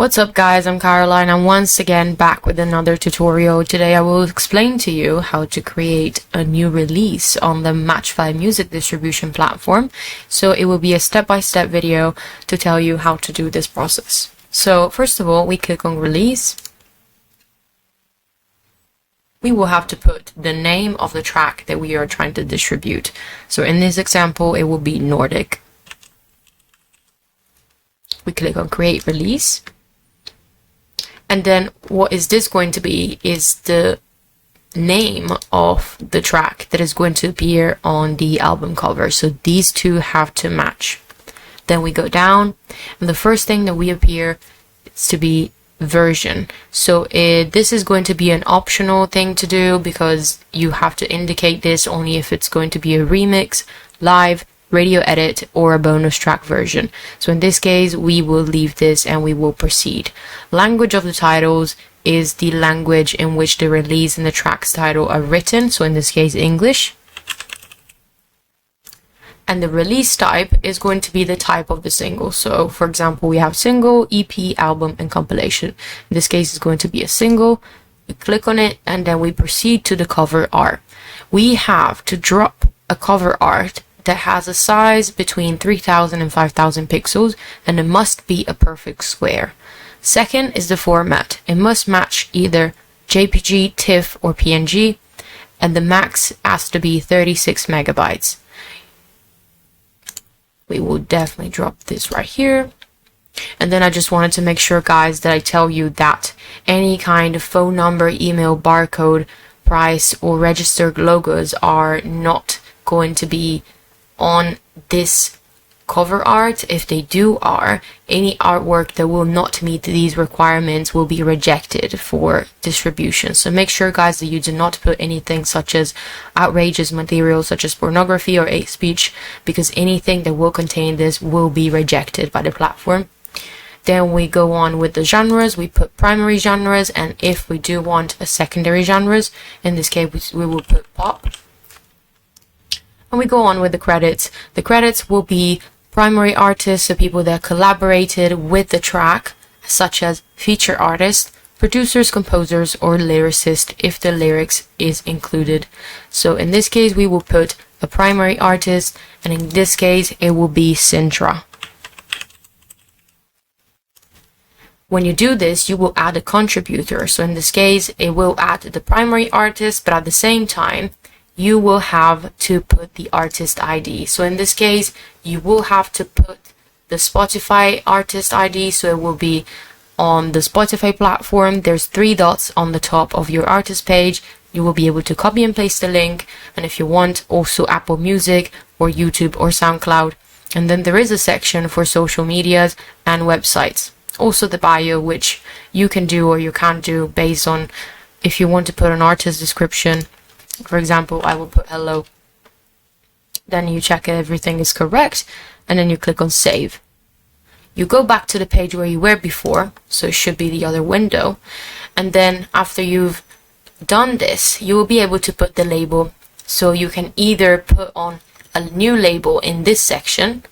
What's up guys, I'm Caroline. I'm once again back with another tutorial. Today I will explain to you how to create a new release on the Match5 music distribution platform. So it will be a step-by-step video to tell you how to do this process. So first of all, we click on release. We will have to put the name of the track that we are trying to distribute. So in this example, it will be Nordic. We click on create release. And then what is this going to be is the name of the track that is going to appear on the album cover. So these two have to match. Then we go down and the first thing that we appear is to be version. So this is going to be an optional thing to do because you have to indicate this only if it's going to be a remix, live, radio edit, or a bonus track version. So in this case, we will leave this and we will proceed. Language of the titles is the language in which the release and the track's title are written. So in this case, English. And the release type is going to be the type of the single. So for example, we have single, EP, album, and compilation. In this case, it's going to be a single. We click on it and then we proceed to the cover art. We have to drop a cover art that has a size between 3000 and 5000 pixels, and it must be a perfect square. Second is the format. It must match either JPG, TIFF, or PNG, and the max has to be 36 megabytes. We will definitely drop this right here. And then I just wanted to make sure, guys, that I tell you that any kind of phone number, email, barcode, price, or registered logos are not going to be on this cover art. If they are, any artwork that will not meet these requirements will be rejected for distribution. So make sure, guys, that you do not put anything such as outrageous material such as pornography or hate speech, because anything that will contain this will be rejected by the platform. Then we go on with the genres. We put primary genres, and if we do want a secondary genres, in this case we will put pop. And we go on with the credits. The credits will be primary artists, so people that collaborated with the track, such as feature artists, producers, composers, or lyricists if the lyrics is included. So in this case, we will put a primary artist, and in this case, it will be Sintra. When you do this, you will add a contributor. So in this case, it will add the primary artist, but at the same time, you will have to put the artist ID. So in this case, you will have to put the Spotify artist ID. So it will be on the Spotify platform. There's 3 dots on the top of your artist page. You will be able to copy and paste the link. And if you want, also Apple Music or YouTube or SoundCloud. And then there is a section for social medias and websites. Also the bio, which you can do or you can't do based on if you want to put an artist description. For example, I will put hello. Then you check everything is correct, and then you click on save. You go back to the page where you were before, so it should be the other window. And then after you've done this, you will be able to put the label. So you can either put on a new label in this section,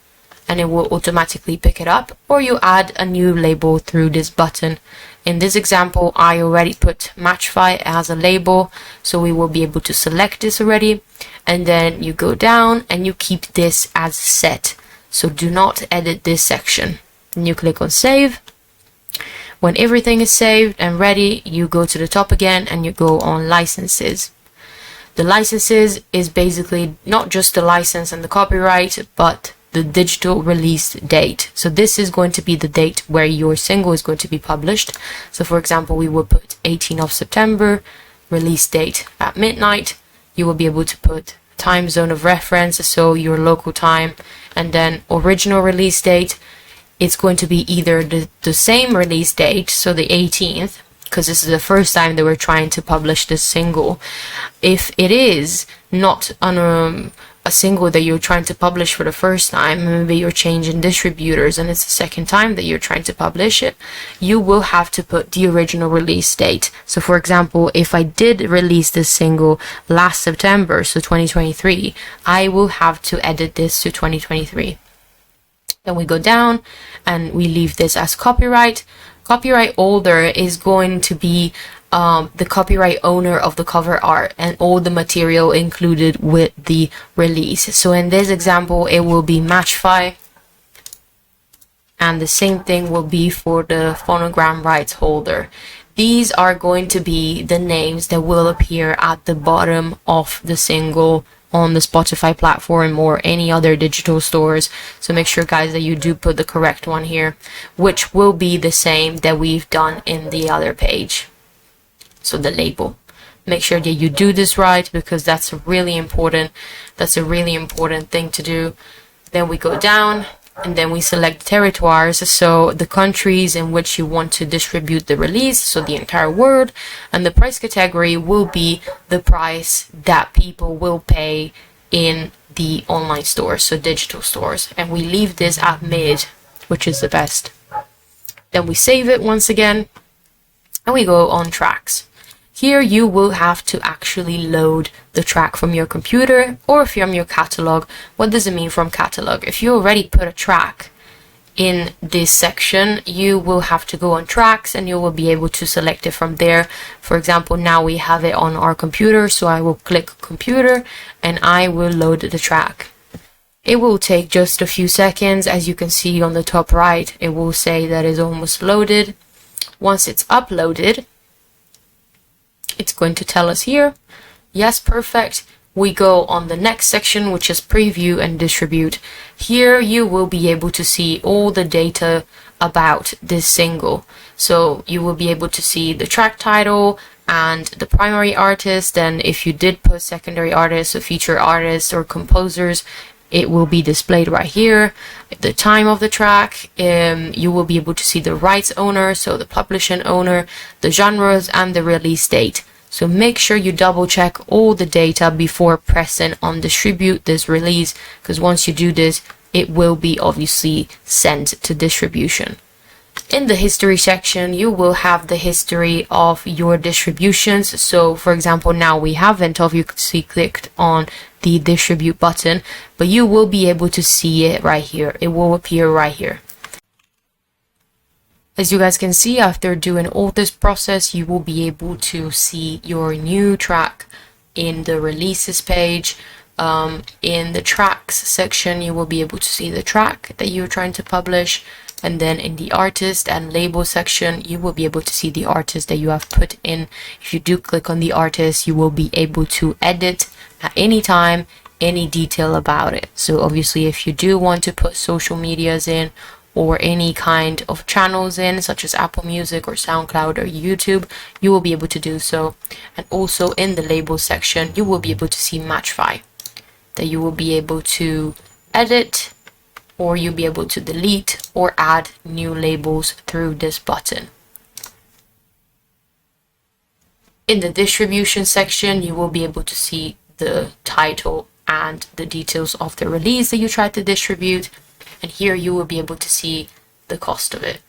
and it will automatically pick it up, or you add a new label through this button. In this example, I already put Match5 as a label, so we will be able to select this already. And then you go down and you keep this as set. So do not edit this section. And you click on save. When everything is saved and ready, you go to the top again and you go on licenses. The licenses is basically not just the license and the copyright, but the digital release date. So this is going to be the date where your single is going to be published. So for example, we will put 18th of September, release date at midnight. You will be able to put time zone of reference, so your local time, and then original release date. It's going to be either the same release date, so the 18th, because this is the first time that we're trying to publish this single. If it is not on a single that you're trying to publish for the first time, maybe you're changing distributors and it's the second time that you're trying to publish it, you will have to put the original release date. So for example, if I did release this single last September, so 2023, I will have to edit this to 2023. Then we go down and we leave this as copyright. Copyright holder is going to be the copyright owner of the cover art and all the material included with the release. So in this example, it will be Matchfy, and the same thing will be for the phonogram rights holder. These are going to be the names that will appear at the bottom of the single on the Spotify platform or any other digital stores. So make sure, guys, that you do put the correct one here, which will be the same that we've done in the other page. So the label. Make sure that you do this right, because that's really important. That's a really important thing to do. Then we go down, and then we select territories, so the countries in which you want to distribute the release, so the entire world, and the price category will be the price that people will pay in the online stores, so digital stores, and we leave this at mid, which is the best. Then we save it once again, and we go on tracks. Here you will have to actually load the track from your computer or from your catalog. What does it mean from catalog? If you already put a track in this section, you will have to go on tracks and you will be able to select it from there. For example, now we have it on our computer, so I will click computer and I will load the track. It will take just a few seconds. As you can see on the top right, it will say that it's almost loaded. Once it's uploaded, it's going to tell us here, yes, perfect. We go on the next section, which is preview and distribute. Here you will be able to see all the data about this single. So you will be able to see the track title and the primary artist. And if you did put secondary artists or feature artists or composers, it will be displayed right here. The time of the track, you will be able to see the rights owner, so the publishing owner, the genres, and the release date. So make sure you double check all the data before pressing on distribute this release, because once you do this, it will be obviously sent to distribution. In the history section, you will have the history of your distributions. So for example, now we haven't obviously clicked on the distribute button, but you will be able to see it right here. It will appear right here. As you guys can see, after doing all this process, you will be able to see your new track in the releases page. In the tracks section, you will be able to see the track that you're trying to publish. And then in the artist and label section, you will be able to see the artist that you have put in. If you do click on the artist, you will be able to edit at any time any detail about it. So obviously, if you do want to put social medias in or any kind of channels in, such as Apple Music or SoundCloud or YouTube, you will be able to do so. And also in the label section, you will be able to see Matchfy, that you will be able to edit, or you'll be able to delete or add new labels through this button. In the distribution section, you will be able to see the title and the details of the release that you tried to distribute. And here you will be able to see the cost of it.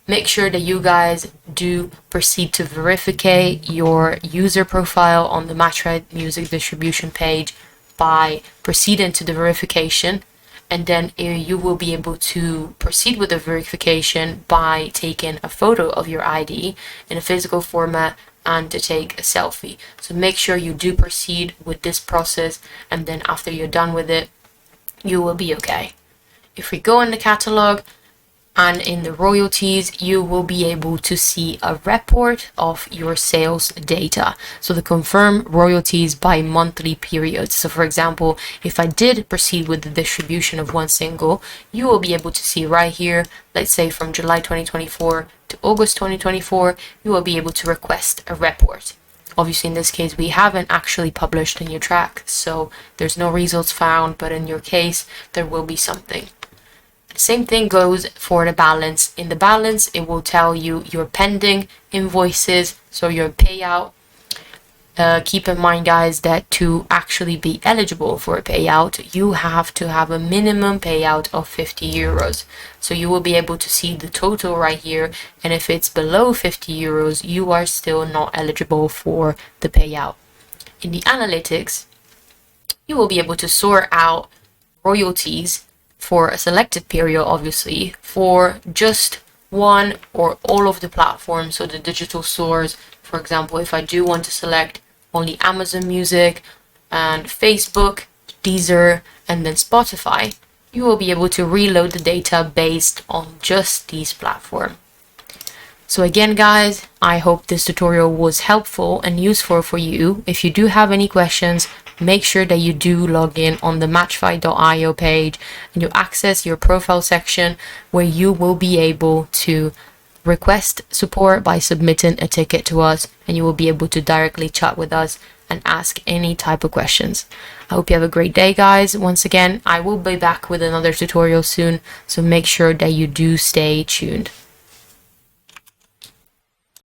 Make sure that you guys do proceed to verify your user profile on the Matchfy music distribution page by proceeding to the verification. And then you will be able to proceed with the verification by taking a photo of your ID in a physical format and to take a selfie. So make sure you do proceed with this process, and then after you're done with it, you will be okay. If we go in the catalog and in the royalties, you will be able to see a report of your sales data. So the confirmed royalties by monthly periods. So for example, if I did proceed with the distribution of one single, you will be able to see right here, let's say from July 2024 to August 2024, you will be able to request a report. Obviously, in this case, we haven't actually published a new track, so there's no results found, but in your case, there will be something. Same thing goes for the balance. In the balance, it will tell you your pending invoices, so your payout. Keep in mind, guys, that to actually be eligible for a payout, you have to have a minimum payout of 50 euros. So you will be able to see the total right here, and if it's below 50 euros, you are still not eligible for the payout. In the analytics, you will be able to sort out royalties for a selected period, obviously, for just one or all of the platforms, so the digital stores. For example, if I do want to select only Amazon Music and Facebook, Deezer, and then Spotify, you will be able to reload the data based on just these platforms. So again, guys, I hope this tutorial was helpful and useful for you. If you do have any questions, make sure that you do log in on the matchfy.io page and you access your profile section, where you will be able to request support by submitting a ticket to us, and you will be able to directly chat with us and ask any type of questions. I hope you have a great day, guys. Once again, I will be back with another tutorial soon, so make sure that you do stay tuned.